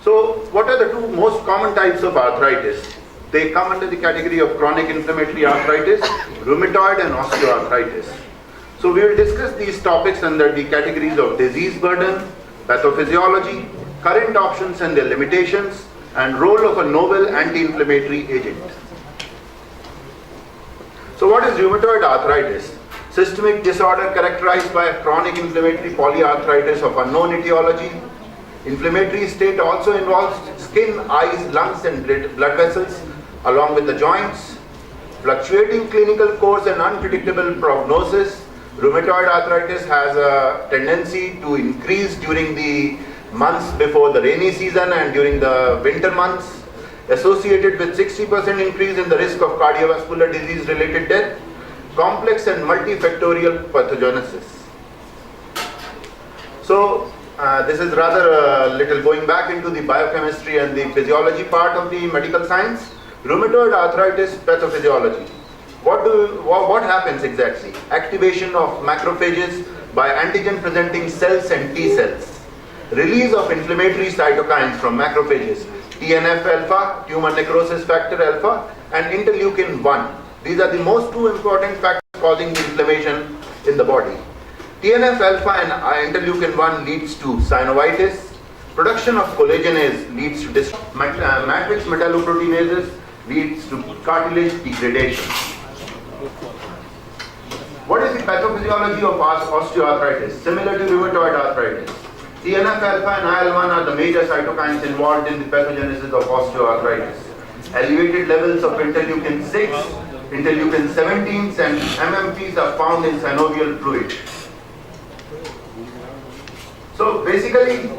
So what are the two most common types of arthritis? They come under the category of chronic inflammatory arthritis, rheumatoid and osteoarthritis. So we will discuss these topics under the categories of disease burden, pathophysiology, current options and their limitations, and role of a novel anti-inflammatory agent. So what is rheumatoid arthritis? Systemic disorder characterized by a chronic inflammatory polyarthritis of unknown etiology. Inflammatory state also involves skin, eyes, lungs and blood vessels along with the joints. Fluctuating clinical course and unpredictable prognosis. Rheumatoid arthritis has a tendency to increase during the months before the rainy season and during the winter months, associated with 60% increase in the risk of cardiovascular disease related death, complex and multifactorial pathogenesis. So this is rather a little going back into the biochemistry and the physiology part of the medical science. Rheumatoid arthritis pathophysiology. What happens exactly? Activation of macrophages by antigen presenting cells and T cells. Release of inflammatory cytokines from macrophages, TNF alpha, tumor necrosis factor alpha, and interleukin 1. These are the most two important factors causing the inflammation in the body. TNF alpha and interleukin 1 leads to synovitis. Production of collagenase leads to matrix metalloproteinases leads to cartilage degradation. What is the pathophysiology of osteoarthritis? Similar to rheumatoid arthritis. TNF alpha and IL-1 are the major cytokines involved in the pathogenesis of osteoarthritis. Elevated levels of interleukin 6, interleukin 17 and MMPs are found in synovial fluid. So basically,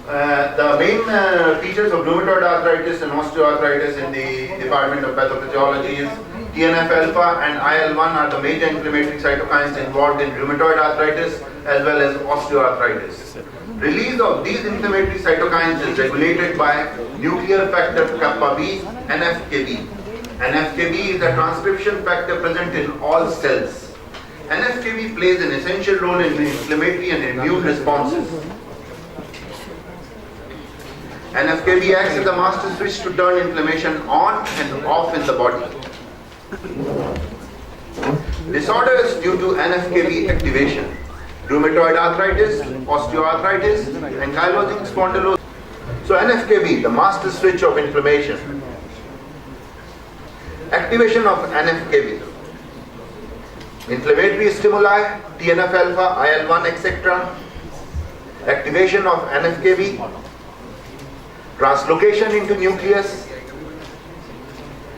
the main features of rheumatoid arthritis and osteoarthritis in the Department of Pathophysiology is TNF alpha and IL-1 are the major inflammatory cytokines involved in rheumatoid arthritis as well as osteoarthritis. Release of these inflammatory cytokines is regulated by nuclear factor kappa B, NFKB. NFKB is a transcription factor present in all cells. NFKB plays an essential role in inflammatory and immune responses. NFKB acts as a master switch to turn inflammation on and off in the body. Disorders due to NFKB activation: rheumatoid arthritis, osteoarthritis, ankylosing spondylosis. So NFKB, the master switch of inflammation. Activation of NFKB. Inflammatory stimuli, TNF alpha, IL-1, etc. Activation of NFKB. Translocation into nucleus.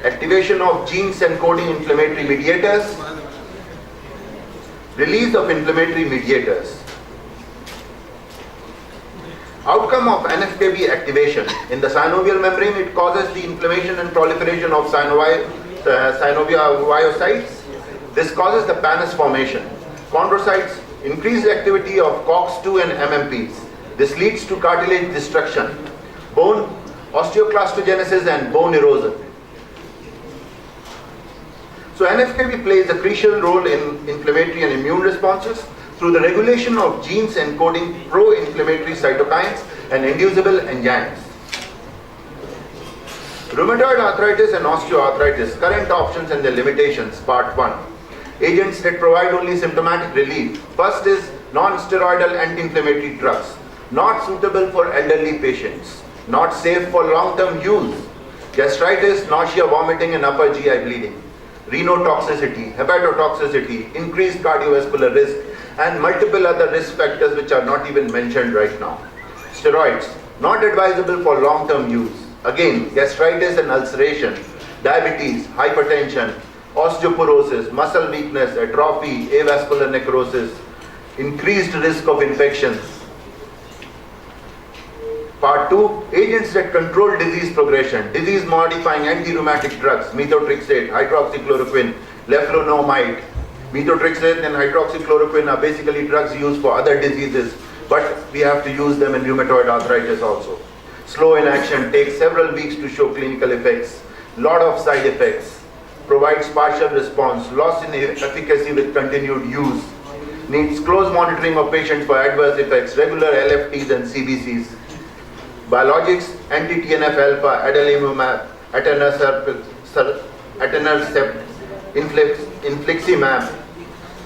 Activation of genes encoding inflammatory mediators. Release of inflammatory mediators. Outcome of NFKB activation. In the synovial membrane, it causes the inflammation and proliferation of synoviocytes. This causes the pannus formation. Chondrocytes, increased activity of COX-2 and MMPs. This leads to cartilage destruction, bone osteoclastogenesis and bone erosion. So NFKB plays a crucial role in inflammatory and immune responses through the regulation of genes encoding pro-inflammatory cytokines and inducible enzymes. Rheumatoid arthritis and osteoarthritis, current options and their limitations, part 1. Agents that provide only symptomatic relief. First is non-steroidal anti-inflammatory drugs, not suitable for elderly patients, not safe for long-term use. Gastritis, nausea, vomiting and upper GI bleeding. Renotoxicity, hepatotoxicity, increased cardiovascular risk, and multiple other risk factors which are not even mentioned right now. Steroids, not advisable for long-term use. Again, gastritis and ulceration, diabetes, hypertension, osteoporosis, muscle weakness, atrophy, avascular necrosis, increased risk of infections. Part 2, agents that control disease progression, disease-modifying anti-rheumatic drugs, methotrexate, hydroxychloroquine, leflunomide. Methotrexate and hydroxychloroquine are basically drugs used for other diseases, but we have to use them in rheumatoid arthritis also. Slow in action, takes several weeks to show clinical effects, lot of side effects, provides partial response, loss in efficacy with continued use, needs close monitoring of patients for adverse effects, regular LFTs and CBCs. Biologics, anti-TNF alpha, adalimumab, etanercept, infliximab.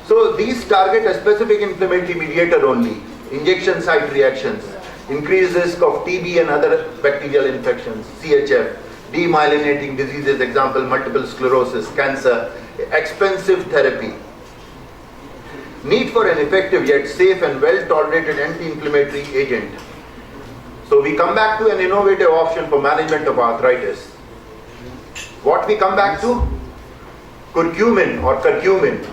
So these target a specific inflammatory mediator only. Injection site reactions, increased risk of TB and other bacterial infections, CHF, demyelinating diseases, example multiple sclerosis, cancer, expensive therapy. Need for an effective yet safe and well-tolerated anti-inflammatory agent. So we come back to an innovative option for management of arthritis. What we come back to? Curcumin or curcumin.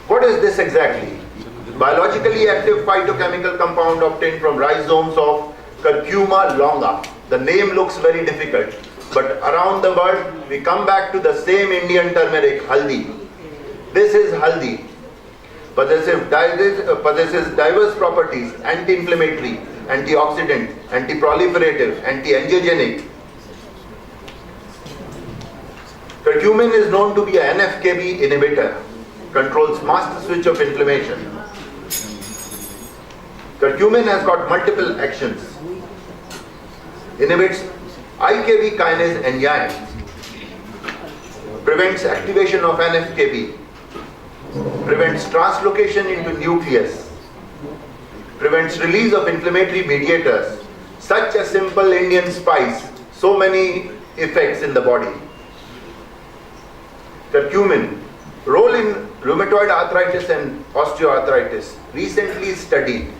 What is this exactly? Biologically active phytochemical compound obtained from rhizomes of Curcuma longa. The name looks very difficult, but around the world we come back to the same Indian turmeric, haldi. This is haldi. Possesses diverse properties: anti-inflammatory, antioxidant, anti-proliferative, anti-angiogenic. Curcumin is known to be a NF-kB inhibitor, controls master switch of inflammation. Curcumin has got multiple actions. Inhibits IKB kinase enzyme, prevents activation of NF-kB, prevents translocation into nucleus, prevents release of inflammatory mediators. Such a simple Indian spice, so many effects in the body. Curcumin, role in rheumatoid arthritis and osteoarthritis, recently studied.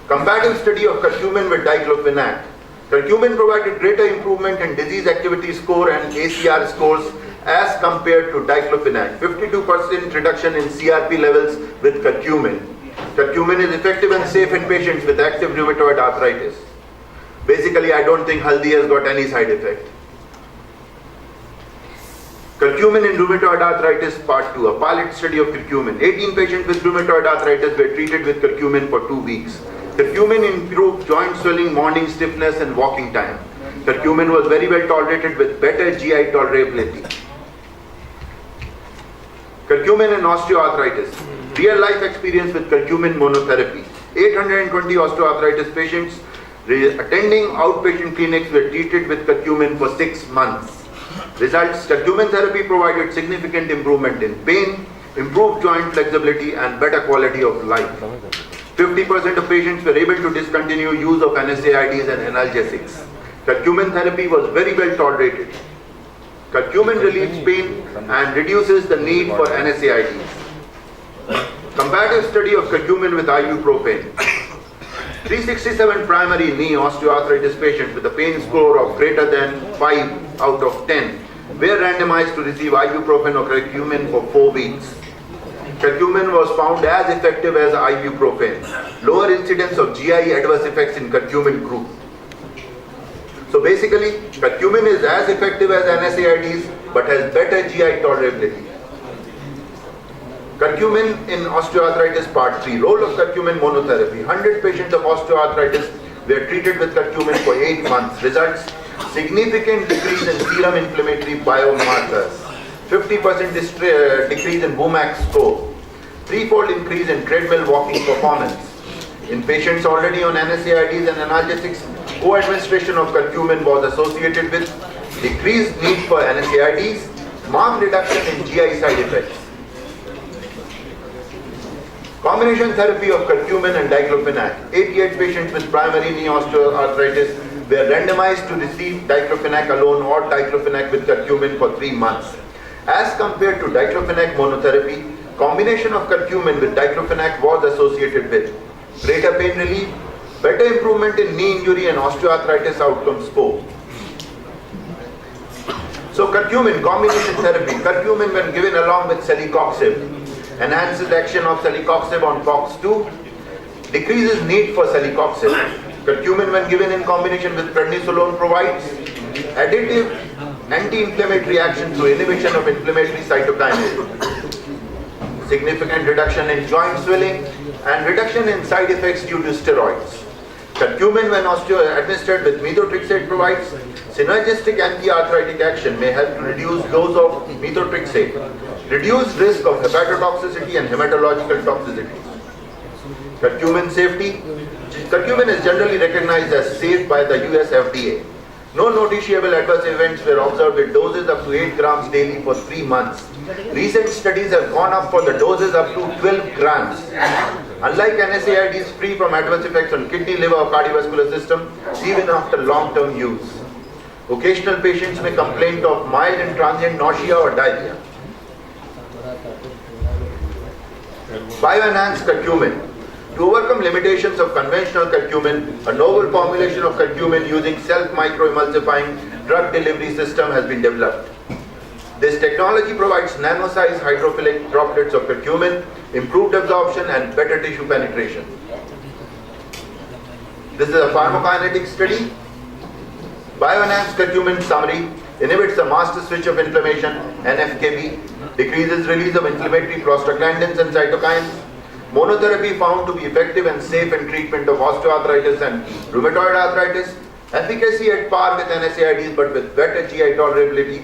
Comparative study of curcumin with diclofenac. Curcumin provided greater improvement in disease activity score and ACR scores as compared to diclofenac. 52% reduction in CRP levels with curcumin. Curcumin is effective and safe in patients with active rheumatoid arthritis. Basically, I don't think haldi has got any side effect. Curcumin in rheumatoid arthritis part 2, a pilot study of curcumin. 18 patients with rheumatoid arthritis were treated with curcumin for 2 weeks. Curcumin improved joint swelling, morning stiffness and walking time. Curcumin was very well tolerated with better GI tolerability. Curcumin and osteoarthritis. Real life experience with curcumin monotherapy. 820 osteoarthritis patients attending outpatient clinics were treated with curcumin for 6 months. Results: curcumin therapy provided significant improvement in pain, improved joint flexibility and better quality of life. 50% of patients were able to discontinue use of NSAIDs and analgesics. Curcumin therapy was very well tolerated. Curcumin relieves pain and reduces the need for NSAIDs. Comparative study of curcumin with ibuprofen. 367 primary knee osteoarthritis patients with a pain score of greater than 5 out of 10 were randomized to receive ibuprofen or curcumin for 4 weeks. Curcumin was found as effective as ibuprofen. Lower incidence of GI adverse effects in curcumin group. So basically, curcumin is as effective as NSAIDs but has better GI tolerability. Curcumin in osteoarthritis part 3. Role of curcumin monotherapy. 100 patients of osteoarthritis were treated with curcumin for 8 months. Results: significant decrease in serum inflammatory biomarkers. 50% decrease in WOMAC score. 3-fold increase in treadmill walking performance. In patients already on NSAIDs and analgesics, co-administration of curcumin was associated with decreased need for NSAIDs, marked reduction in GI side effects. Combination therapy of curcumin and diclofenac. 88 patients with primary knee osteoarthritis were randomized to receive diclofenac alone or diclofenac with curcumin for 3 months. As compared to diclofenac monotherapy, combination of curcumin with diclofenac was associated with greater pain relief, better improvement in knee injury and osteoarthritis outcome score. So curcumin combination therapy. Curcumin when given along with celecoxib enhances action of celecoxib on COX-2, decreases need for celecoxib. Curcumin when given in combination with prednisolone provides additive anti-inflammatory action through inhibition of inflammatory cytokines, significant reduction in joint swelling and reduction in side effects due to steroids. Curcumin when administered with methotrexate provides synergistic anti-arthritic action, may help to reduce dose of methotrexate, reduce risk of hepatotoxicity and hematological toxicity. Curcumin safety. Curcumin is generally recognized as safe by the US FDA. No noticeable adverse events were observed with doses up to 8 grams daily for 3 months. Recent studies have gone up for the doses up to 12 grams. Unlike NSAIDs, free from adverse effects on kidney, liver or cardiovascular system, even after long-term use. Occasional patients may complain of mild and transient nausea or diarrhea. Bioenhanced curcumin. To overcome limitations of conventional curcumin, a novel formulation of curcumin using self-microemulsifying drug delivery system has been developed. This technology provides nano-sized hydrophilic droplets of curcumin, improved absorption and better tissue penetration. This is a pharmacokinetic study. Bioenhanced curcumin summary: inhibits the master switch of inflammation, NFKB, decreases release of inflammatory prostaglandins and cytokines. Monotherapy found to be effective and safe in treatment of osteoarthritis and rheumatoid arthritis. Efficacy at par with NSAIDs but with better GI tolerability.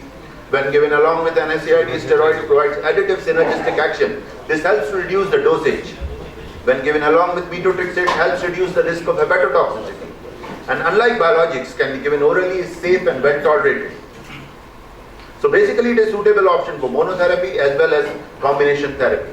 When given along with NSAID, steroid provides additive synergistic action. This helps to reduce the dosage. When given along with methotrexate, helps reduce the risk of hepatotoxicity. And unlike biologics, can be given orally, is safe and well tolerated. So basically it is a suitable option for monotherapy as well as combination therapy.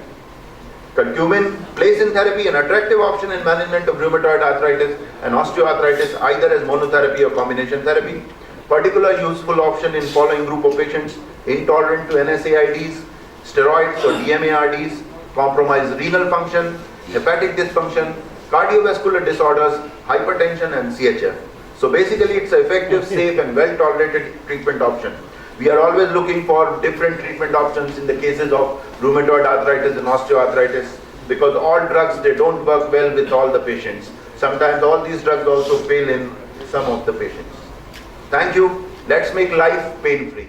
Curcumin plays in therapy an attractive option in management of rheumatoid arthritis and osteoarthritis, either as monotherapy or combination therapy. Particular useful option in following group of patients: intolerant to NSAIDs, steroids or DMARDs, compromised renal function, hepatic dysfunction, cardiovascular disorders, hypertension and CHF. So basically it's an effective, safe and well tolerated treatment option. We are always looking for different treatment options in the cases of rheumatoid arthritis and osteoarthritis, because all drugs, they don't work well with all the patients. Sometimes all these drugs also fail in some of the patients. Thank you. Let's make life pain-free.